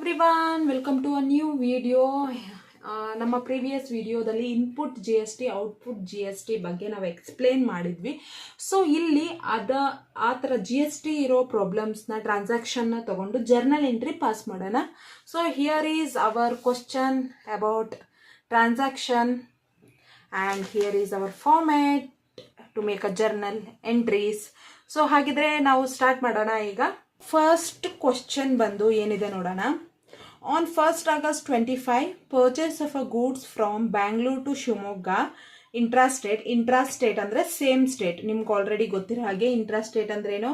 Everyone, welcome to a new video. ನಮ್ಮ previous ವಿಡಿಯೋದಲ್ಲಿ input G S T output G S T ಬಗ್ಗೆ ನಾವು explain ಮಾಡಿದ್ವಿ. So ಇಲ್ಲಿ ಆ ಥರ ಜಿ ಎಸ್ ಟಿ ಇರೋ ಪ್ರಾಬ್ಲಮ್ಸ್ನ ಟ್ರಾನ್ಸಾಕ್ಷನ್ನ ತಗೊಂಡು ಜರ್ನಲ್ ಎಂಟ್ರಿ ಪಾಸ್ ಮಾಡೋಣ. So here is our question about transaction and here is our format to make a journal entries. So ಹಾಗಿದ್ರೆ ನಾವು ಸ್ಟಾರ್ಟ್ ಮಾಡೋಣ. ಈಗ ಫಸ್ಟ್ ಕ್ವಶನ್ ಬಂದು ಏನಿದೆ ನೋಡೋಣ. On 1st August 25 purchase of a goods from Bangalore to Shivamogga intrastate ಅಂದರೆ same state. ನಿಮ್ಗೆ already ಗೊತ್ತಿರೋ ಹಾಗೆ ಇಂಟ್ರಾಸ್ಟೇಟ್ ಅಂದ್ರೇನು,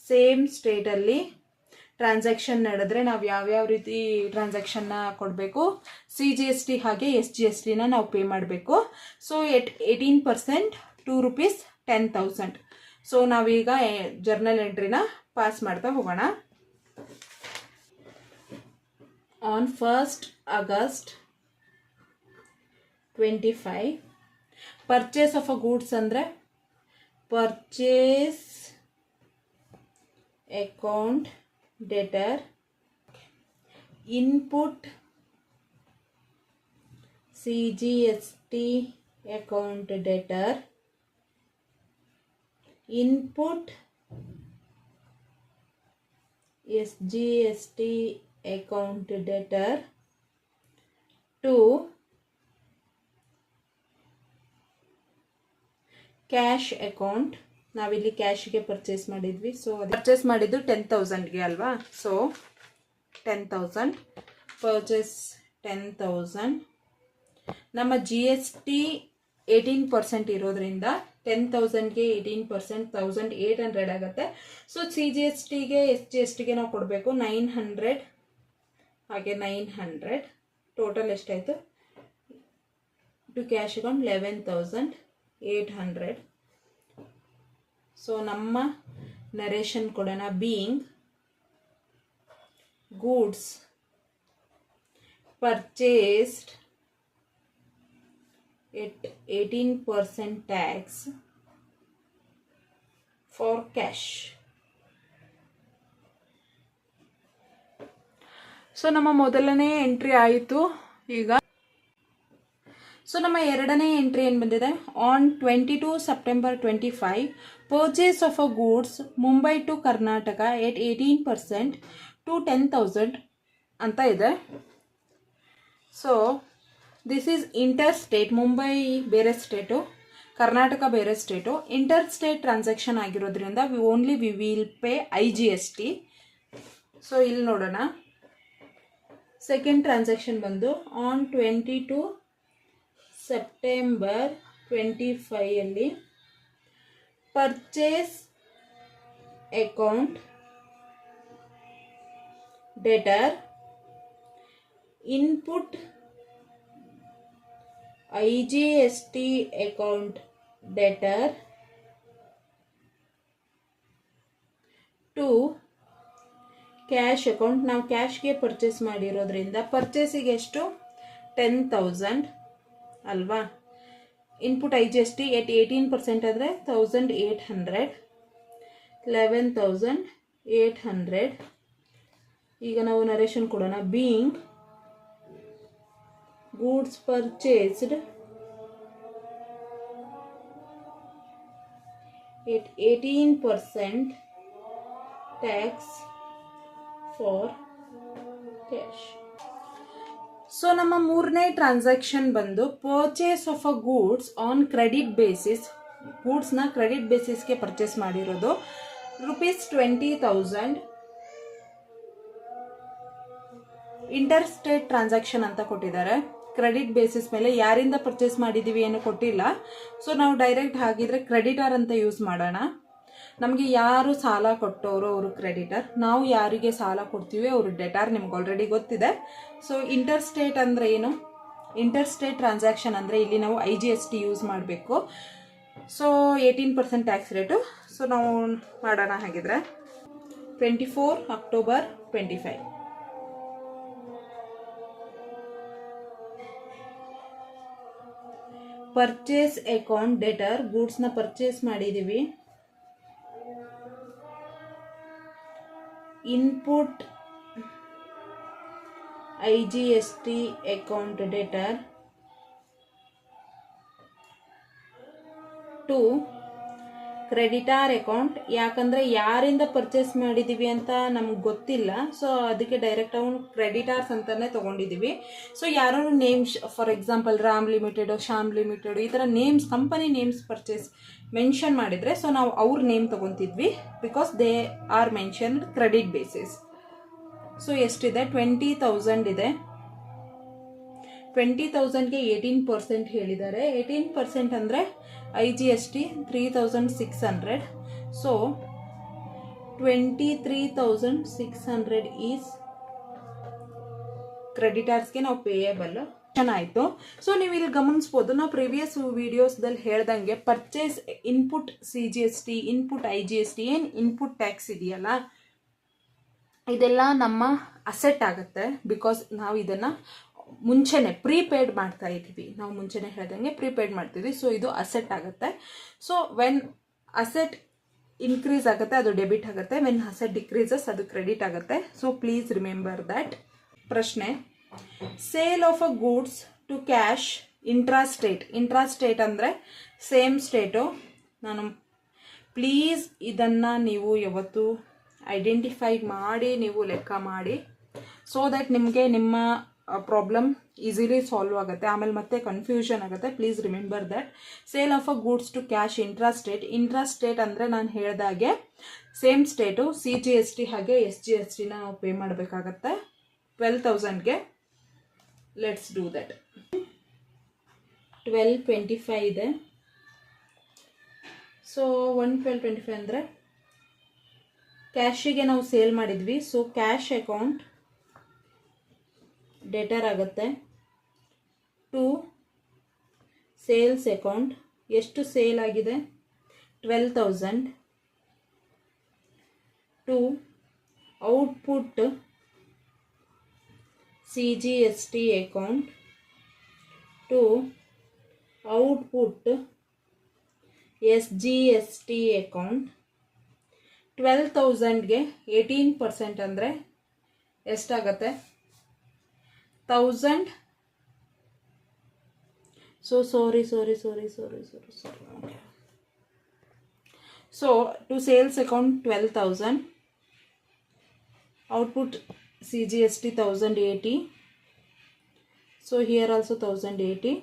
ಸೇಮ್ ಸ್ಟೇಟಲ್ಲಿ ಟ್ರಾನ್ಸಾಕ್ಷನ್ ನಡೆದ್ರೆ ನಾವು ಯಾವ್ಯಾವ ರೀತಿ ಟ್ರಾನ್ಸಾಕ್ಷನ್ನ ಕೊಡಬೇಕು, ಸಿ ಜಿ ಎಸ್ ಟಿ ಹಾಗೆ ಎಸ್ ಜಿ ಎಸ್ ಟಿನ ನಾವು ಪೇ ಮಾಡಬೇಕು. ಸೊ 18% ₹2 10,000. ಸೊ ನಾವೀಗ ಜರ್ನಲ್ ಎಂಟ್ರಿನ ಪಾಸ್ ಮಾಡ್ತಾ ಹೋಗೋಣ. On 1st August 25 purchase of a goods ಅಂದರೆ purchase account debtor, input C G S T account debtor, input S G S T account debtor to cash account. ನಾವಿಲ್ಲಿ ಕ್ಯಾಶ್ಗೆ purchase ಮಾಡಿದ್ವಿ. So purchase ಮಾಡಿದ್ದು 10,000ಗೆ ಅಲ್ವಾ. So 10,000 purchase 10,000. ನಮ್ಮ G S T 18% ಇರೋದ್ರಿಂದ 10,000ಗೆ 18% 1,800 ಆಗುತ್ತೆ. ಸೊ ಸಿ ಜಿ ಎಸ್ ಟಿಗೆ ಎಸ್ ಜಿ ಎಸ್ ಟಿಗೆ ನಾವು ಕೊಡಬೇಕು 900, ಹಾಗೆ 900. ಟೋಟಲ್ ಎಷ್ಟಾಯಿತು ಟು ಕ್ಯಾಶ್ ಅಕೌಂಟ್ 11,800. ಸೊ ನಮ್ಮ ನರೇಷನ್ ಕೊಡೋಣ. Being goods purchased at 18% tax for cash. So ನಮ್ಮ ಮೊದಲನೇ ಎಂಟ್ರಿ ಆಯಿತು. ಈಗ ಸೊ ನಮ್ಮ ಎರಡನೇ ಎಂಟ್ರಿ ಏನು ಬಂದಿದೆ. On 22 September 25 purchase of a goods Mumbai to Karnataka at 18% to 10,000 ಅಂತ ಇದೆ. So this is inter state. Mumbai ಬೇರೆ ಸ್ಟೇಟು, ಕರ್ನಾಟಕ ಬೇರೆ ಸ್ಟೇಟು. ಇಂಟರ್ ಸ್ಟೇಟ್ ಟ್ರಾನ್ಸಾಕ್ಷನ್ ಆಗಿರೋದ್ರಿಂದ we will pay I G S T. So ಇಲ್ಲಿ ನೋಡೋಣ. ಸೆಕೆಂಡ್ ಟ್ರಾನ್ಸಾಕ್ಷನ್ ಬಂದು on 22 September 25 purchase account debtor, input I G S T account debtor to cash account. ನಾವು ಕ್ಯಾಶ್ಗೆ purchase ಮಾಡಿರೋದ್ರಿಂದ ಪರ್ಚೇಸಿಗೆ ಎಷ್ಟು 10,000 ಅಲ್ವಾ. Input I G S T at 18% ಆದರೆ 1,800, 11,800. ಈಗ ನಾವು ನರೇಷನ್ ಕೊಡೋಣ. Being goods purchased at 18% tax for cash. So ನಮ್ಮ ಮೂರನೇ ಟ್ರಾನ್ಸಾಕ್ಷನ್ ಬಂದು purchase of a goods on credit basis. ಗೂಡ್ಸ್ನ ಕ್ರೆಡಿಟ್ ಬೇಸಿಸ್ಗೆ ಪರ್ಚೇಸ್ ಮಾಡಿರೋದು ₹20,000. ಇಂಟರ್ ಸ್ಟೇಟ್ ಟ್ರಾನ್ಸಾಕ್ಷನ್ ಅಂತ ಕೊಟ್ಟಿದ್ದಾರೆ. ಕ್ರೆಡಿಟ್ ಬೇಸಿಸ್ ಮೇಲೆ ಯಾರಿಂದ ಪರ್ಚೇಸ್ ಮಾಡಿದ್ದೀವಿ ಏನು ಕೊಟ್ಟಿಲ್ಲ. ಸೊ ನಾವು ಡೈರೆಕ್ಟ್ ಹಾಗಿದ್ರೆ ಕ್ರೆಡಿಟರ್ ಅಂತ ಯೂಸ್ ಮಾಡೋಣ. ನಮಗೆ ಯಾರು ಸಾಲ ಕೊಟ್ಟವರು ಅವರು ಕ್ರೆಡಿಟರ್, ನಾವು ಯಾರಿಗೆ ಸಾಲ ಕೊಡ್ತೀವಿ ಅವರು ಡೆಟಾರ್. ನಿಮ್ಗೆ ಆಲ್ರೆಡಿ ಗೊತ್ತಿದೆ. ಸೊ ಇಂಟರ್ ಸ್ಟೇಟ್ ಅಂದರೆ ಏನು, ಇಂಟರ್ ಸ್ಟೇಟ್ ಟ್ರಾನ್ಸಾಕ್ಷನ್ ಅಂದರೆ ಇಲ್ಲಿ ನಾವು I G S T use ಮಾಡಬೇಕು. So 18% tax rate. ಸೊ ನಾವು ಮಾಡೋಣ ಹಾಗಿದ್ರೆ. 24 October 25 ಪರ್ಚೇಸ್ ಅಕೌಂಟ್ ಡೆಟರ್, ಗೂಡ್ಸ್ನ ಪರ್ಚೇಸ್ ಮಾಡಿದ್ದೀವಿ. Input IGST account debtor to creditor account. ಯಾಕಂದರೆ ಯಾರಿಂದ ಪರ್ಚೇಸ್ ಮಾಡಿದ್ದೀವಿ ಅಂತ ನಮ್ಗೆ ಗೊತ್ತಿಲ್ಲ, ಸೊ ಅದಕ್ಕೆ ಡೈರೆಕ್ಟ್ ಅವನು ಕ್ರೆಡಿಟಾರ್ಸ್ ಅಂತಲೇ ತೊಗೊಂಡಿದ್ದೀವಿ. ಸೊ ಯಾರೋ names, for example Ram limited, Shyam limited, ಈ ಥರ names, company names purchase mention ಮಾಡಿದರೆ ಸೊ ನಾವು ಅವ್ರ ನೇಮ್ ತೊಗೊತಿದ್ವಿ, because they are mentioned credit basis. So ಎಷ್ಟಿದೆ? 20,000 ಇದೆ. 20,000ಗೆ 18% ಹೇಳಿದ್ದಾರೆ. 18% ಅಂದರೆ IGST 3,600. ಸೊ 23,600 ಈಸ್ ಕ್ರೆಡಿಟರ್ಸ್ಗೆ ನಾವು ಪೇಯಬಲ್ ಆಯಿತು. ಸೊ ನೀವು ಇಲ್ಲಿ ಗಮನಿಸ್ಬೋದು, ನಾವು ಪ್ರೀವಿಯಸ್ ವಿಡಿಯೋಸ್ದಲ್ಲಿ ಹೇಳ್ದಂಗೆ purchase input CGST, input IGST, ಏನು ಇನ್ಪುಟ್ ಟ್ಯಾಕ್ಸ್ ಇದೆಯಲ್ಲ, ಇದೆಲ್ಲ ನಮ್ಮ ಅಸೆಟ್ ಆಗುತ್ತೆ. ಬಿಕಾಸ್ ನಾವು ಇದನ್ನು ಮುಂಚೆನೆ ಪ್ರೀಪೇಯ್ಡ್ ಮಾಡ್ತಾ ಇದ್ದೀವಿ. ನಾವು ಮುಂಚೆನೆ ಹೇಳ್ದಂಗೆ ಪ್ರೀಪೇಯ್ಡ್ ಮಾಡ್ತೀವಿ. ಸೊ ಇದು ಅಸೆಟ್ ಆಗುತ್ತೆ. ಸೊ ವೆನ್ ಅಸೆಟ್ ಇನ್ಕ್ರೀಸ್ ಆಗುತ್ತೆ ಅದು ಡೆಬಿಟ್ ಆಗುತ್ತೆ, ವೆನ್ ಅಸೆಟ್ ಡಿಕ್ರೀಸಸ್ ಅದು ಕ್ರೆಡಿಟ್ ಆಗುತ್ತೆ. So please remember that. ಪ್ರಶ್ನೆ, sale of a goods to cash intrastate. Intrastate ಅಂದರೆ ಸೇಮ್ ಸ್ಟೇಟು. ನಾನು ಪ್ಲೀಸ್ ಇದನ್ನು ನೀವು ಯಾವತ್ತು ಐಡೆಂಟಿಫೈ ಮಾಡಿ ನೀವು ಲೆಕ್ಕ ಮಾಡಿ, ಸೊ ದ್ಯಾಟ್ ನಿಮಗೆ ನಿಮ್ಮ ಪ್ರಾಬ್ಲಮ್ ಈಸಿಲಿ ಸಾಲ್ವ್ ಆಗುತ್ತೆ. ಆಮೇಲೆ ಮತ್ತೆ ಕನ್ಫ್ಯೂಷನ್ ಆಗುತ್ತೆ. Please remember that. Sale of a goods to cash intrastate. Intrastate ಅಂದರೆ ನಾನು ಹೇಳಿದಾಗೆ ಸೇಮ್ ಸ್ಟೇಟು, CGST ಹಾಗೆ SGSTನ ನಾವು ಪೇ ಮಾಡಬೇಕಾಗತ್ತೆ 12,000ಗೆ. Let's do that. 1225 ಇದೆ. ಸೊ 1225 ಅಂದರೆ ಕ್ಯಾಶಿಗೆ ನಾವು ಸೇಲ್ ಮಾಡಿದ್ವಿ. ಸೊ ಕ್ಯಾಶ್ ಅಕೌಂಟ್ ಡೆಟರ್ ಆಗುತ್ತೆ ಟು ಸೇಲ್ಸ್ ಅಕೌಂಟ್. ಎಷ್ಟು ಸೇಲ್ ಆಗಿದೆ? 12,000. To output CGST account to output SGST account. 12,000ಗೆ 18% ಅಂದರೆ ಎಷ್ಟಾಗತ್ತೆ? 1,000. So sorry. Okay. So to sales account 12,000, output CGST 1,080. So here also 1,080.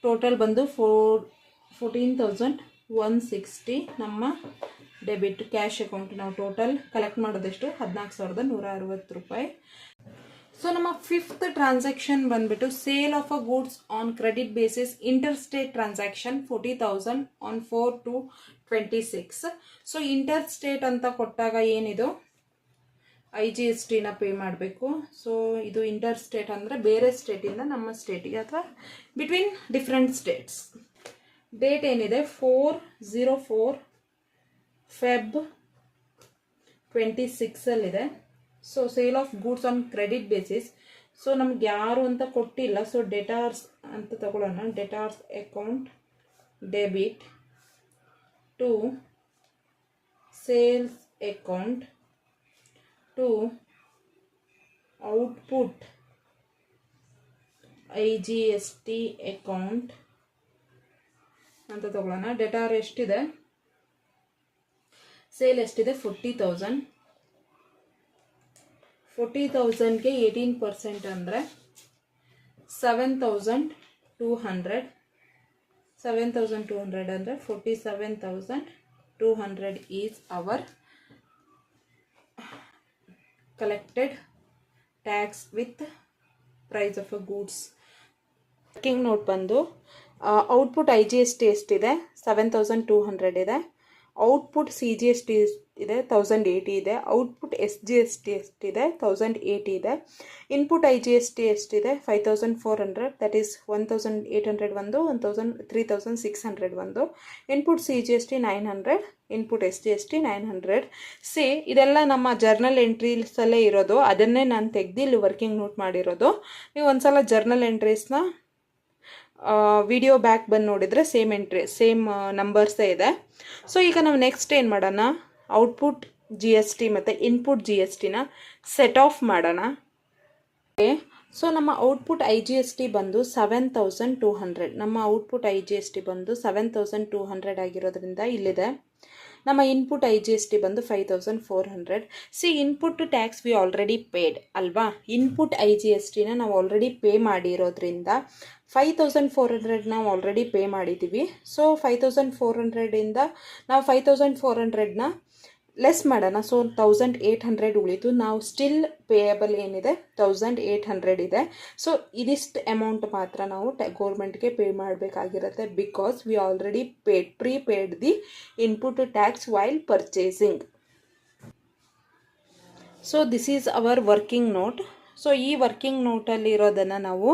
Total ಬಂದು 14,160 ನಮ್ಮ ಡೆಬಿಟ್ ಕ್ಯಾಶ್ ಅಕೌಂಟ್. ನಾವು total collect ಮಾಡೋದೆಷ್ಟು? 14,160 ರೂಪಾಯಿ. ಸೊ ನಮ್ಮ ಫಿಫ್ತ್ ಟ್ರಾನ್ಸಾಕ್ಷನ್ ಬಂದ್ಬಿಟ್ಟು sale of a goods on credit basis inter state transaction 40,000 on 4/2/26. So inter state ಅಂತ ಕೊಟ್ಟಾಗ ಏನಿದು IGSTನ pay ಮಾಡಬೇಕು. ಸೊ ಇದು ಇಂಟರ್ ಸ್ಟೇಟ್ ಅಂದರೆ ಬೇರೆ ಸ್ಟೇಟಿಂದ ನಮ್ಮ ಸ್ಟೇಟಿಗೆ ಅಥವಾ ಬಿಟ್ವೀನ್ ಡಿಫ್ರೆಂಟ್ ಸ್ಟೇಟ್ಸ್. ಡೇಟ್ ಏನಿದೆ? 4/04 Feb 26 so sale of goods on credit basis. So ನಮ್ಗೆ ಯಾರು ಅಂತ ಕೊಟ್ಟಿಲ್ಲ, ಸೊ ಡೆಟಾರ್ಸ್ ಅಂತ ತಗೊಳ್ಳೋಣ. Debtors account debit to sales account to output IGST account ಅಂತ ತಗೊಳ್ಳೋಣ. ಡೆಟಾರ್ ಎಷ್ಟಿದೆ? ಸೇಲ್ ಎಷ್ಟಿದೆ? 40,000. 40,000ಗೆ 18% ಅಂದರೆ 7,200. 7,200 ಅಂದರೆ 47,200 is our collected tax with price of a goods. Working note ಬಂದು ಔಟ್ಪುಟ್ IGST ಎಷ್ಟಿದೆ? 7,200 ಇದೆ. ಔಟ್ಪುಟ್ CGST ಇದೆ 1,080 ಇದೆ. ಔಟ್ಪುಟ್ SGST ಎಷ್ಟಿದೆ? 1,080 ಇದೆ. ಇನ್ಪುಟ್ IGST ಎಷ್ಟಿದೆ? 5,400. ದಟ್ ಈಸ್ 1,800 ಒಂದು, 3,600 ಒಂದು. Input CGST 900, input SGST 900. C ಇದೆಲ್ಲ ನಮ್ಮ ಜರ್ನಲ್ ಎಂಟ್ರೀಸಲ್ಲೇ ಇರೋದು, ಅದನ್ನೇ ನಾನು ತೆಗೆದು ಇಲ್ಲಿ ವರ್ಕಿಂಗ್ ನೋಟ್ ಮಾಡಿರೋದು. ನೀವು ಒಂದ್ಸಲ ಜರ್ನಲ್ ಎಂಟ್ರೀಸ್ನ ವಿಡಿಯೋ ಬ್ಯಾಕ್ ಬಂದು ನೋಡಿದರೆ ಸೇಮ್ ನಂಬರ್ಸೇ ಇದೆ. ಸೊ ಈಗ ನಾವು ನೆಕ್ಸ್ಟ್ ಏನು ಮಾಡೋಣ? ಔಟ್ಪುಟ್ GST ಮತ್ತು ಇನ್ಪುಟ್ GSTನ ಸೆಟ್ ಆಫ್ ಮಾಡೋಣ. ಸೊ ನಮ್ಮ ಔಟ್ಪುಟ್ IGST ಬಂದು 7200. ನಮ್ಮ ಔಟ್ಪುಟ್ IGST ಬಂದು 7200 ಆಗಿರೋದ್ರಿಂದ ಇಲ್ಲಿದೆ. ನಮ್ಮ ಇನ್ಪುಟ್ IGST ಬಂದು 5400. C input tax we already paid ಅಲ್ವಾ. ಇನ್ಪುಟ್ IGSTನ ನಾವು ಆಲ್ರೆಡಿ ಪೇ ಮಾಡಿರೋದ್ರಿಂದ 5400 ನಾವು ಆಲ್ರೆಡಿ ಪೇ ಮಾಡಿದ್ದೀವಿ. ಸೊ 5400ಇಂದ ನಾವು 5400ನ ಲೆಸ್ ಮಾಡೋಣ. ಸೊ 1800 ಉಳಿತು. ನಾವು ಸ್ಟಿಲ್ ಪೇಯಬಲ್ ಏನಿದೆ 1800 ಇದೆ. ಸೊ ಇದಿಷ್ಟು ಅಮೌಂಟ್ ಮಾತ್ರ ನಾವು ಗೌರ್ಮೆಂಟ್ಗೆ ಪೇ ಮಾಡಬೇಕಾಗಿರುತ್ತೆ, because we already prepaid the input tax while purchasing. So this is our working note. So ಈ ವರ್ಕಿಂಗ್ ನೋಟಲ್ಲಿ ಇರೋದನ್ನು ನಾವು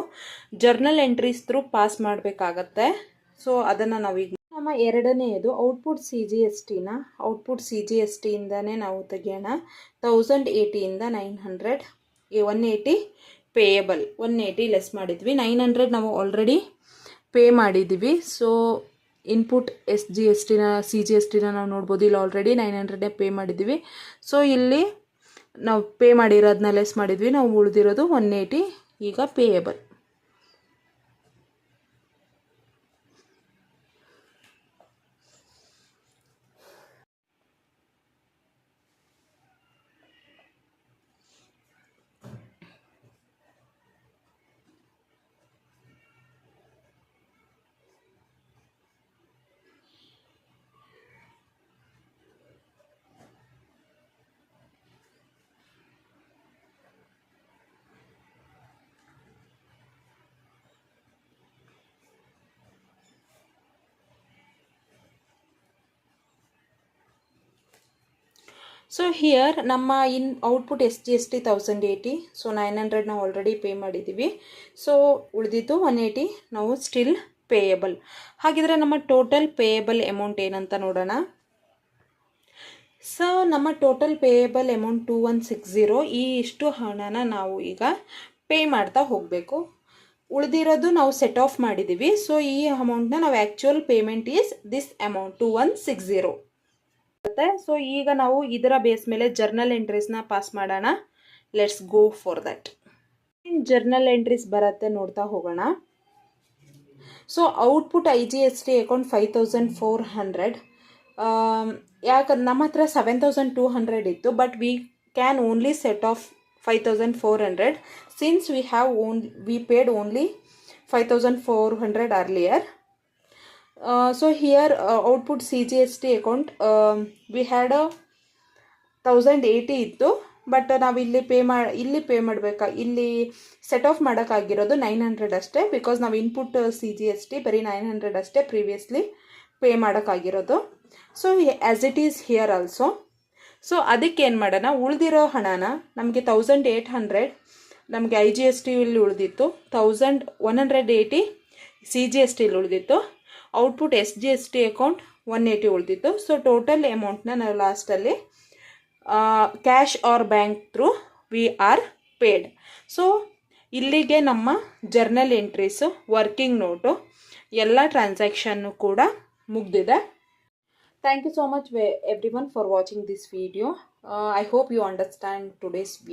ಜರ್ನಲ್ ಎಂಟ್ರೀಸ್ ಥ್ರೂ ಪಾಸ್ ಮಾಡಬೇಕಾಗತ್ತೆ. ಸೊ ಅದನ್ನು ನಾವೀಗ ನಮ್ಮ ಎರಡನೆಯದು ಔಟ್ಪುಟ್ CGSTನ ಔಟ್ಪುಟ್ CGSTಯಿಂದನೇ ನಾವು ತೆಗೆಯೋಣ. 1080ಇಂದ 900, 180 ಪೇಯಬಲ್, 180 ಲೆಸ್ ಮಾಡಿದ್ವಿ. 900 ನಾವು ಆಲ್ರೆಡಿ ಪೇ ಮಾಡಿದ್ದೀವಿ. ಸೊ ಇನ್ಪುಟ್ CGSTನ ನಾವು ನೋಡ್ಬೋದು, ಇಲ್ಲಿ ಆಲ್ರೆಡಿ 900 ಪೇ ಮಾಡಿದ್ದೀವಿ. ಸೊ ಇಲ್ಲಿ ನಾವು ಪೇ ಮಾಡಿರೋದನ್ನ ಲೆಸ್ ಮಾಡಿದ್ವಿ, ನಾವು ಉಳಿದಿರೋದು 180 ಈಗ ಪೇಯಬಲ್. ಸೊ ಹಿಯರ್ ನಮ್ಮ ಔಟ್ಪುಟ್ SGST 1080. ಸೊ 900 ನಾವು ಆಲ್ರೆಡಿ ಪೇ ಮಾಡಿದ್ದೀವಿ. ಸೊ ಉಳಿದಿದ್ದು 180 ನಾವು ಸ್ಟಿಲ್ ಪೇಯಬಲ್. ಹಾಗಿದ್ರೆ ನಮ್ಮ ಟೋಟಲ್ ಪೇಯಬಲ್ ಅಮೌಂಟ್ ಏನಂತ ನೋಡೋಣ. ಸೊ ನಮ್ಮ ಟೋಟಲ್ ಪೇಯಬಲ್ ಅಮೌಂಟ್ 2160. ಈ ಇಷ್ಟು ಹಣನ ನಾವು ಈಗ ಪೇ ಮಾಡ್ತಾ ಹೋಗಬೇಕು. ಉಳಿದಿರೋದು ನಾವು ಸೆಟ್ ಆಫ್ ಮಾಡಿದ್ದೀವಿ. ಸೊ ಈ ಅಮೌಂಟ್ನ ನಾವು actual payment is this amount 2160. So ಈಗ ನಾವು ಇದರ ಬೇಸ್ ಮೇಲೆ ಜರ್ನಲ್ ಎಂಟ್ರೀಸ್ನ ಪಾಸ್ ಮಾಡೋಣ. Let's go for that. Journal entries ಬರುತ್ತೆ, ನೋಡ್ತಾ ಹೋಗೋಣ. So output IGST account 5400. ಯಾಕಂದ್ರೆ ನಮ್ಮ ಹತ್ರ 7200 ಇತ್ತು, but we can only set of 5400 since we paid only 5400 earlier. So here output CGST account we had 1080 ಇತ್ತು, ಬಟ್ ನಾವು ಇಲ್ಲಿ ಪೇ ಮಾಡಬೇಕಾ, ಇಲ್ಲಿ ಸೆಟ್ ಆಫ್ ಮಾಡೋಕ್ಕಾಗಿರೋದು 900 ಅಷ್ಟೇ, ಬಿಕಾಸ್ ನಾವು ಇನ್ಪುಟ್ CGST ಬರೀ 900 ಅಷ್ಟೇ ಪ್ರೀವಿಯಸ್ಲಿ ಪೇ ಮಾಡೋಕ್ಕಾಗಿರೋದು. So as it is here also. So ಅದಕ್ಕೆ ಏನು ಮಾಡೋಣ, ಉಳಿದಿರೋ ಹಣನ ನಮಗೆ 1800 ನಮಗೆ IGST ಇಲ್ಲಿ ಉಳಿದಿತ್ತು, 1180 CGST ಉಳಿದಿತ್ತು, ಔಟ್ಪುಟ್ SGST ಅಕೌಂಟ್ 180 ಉಳಿದಿತ್ತು. ಸೊ ಟೋಟಲ್ ಅಮೌಂಟ್ನ ನಾವು ಲಾಸ್ಟಲ್ಲಿ cash or bank through we are paid. So ಇಲ್ಲಿಗೆ ನಮ್ಮ ಜರ್ನಲ್ ಎಂಟ್ರೀಸು, ವರ್ಕಿಂಗ್ ನೋಟು, ಎಲ್ಲ ಟ್ರಾನ್ಸಾಕ್ಷನ್ನು ಕೂಡ ಮುಗಿದಿದೆ. Thank you so much everyone for watching this video. I hope you understand today's video.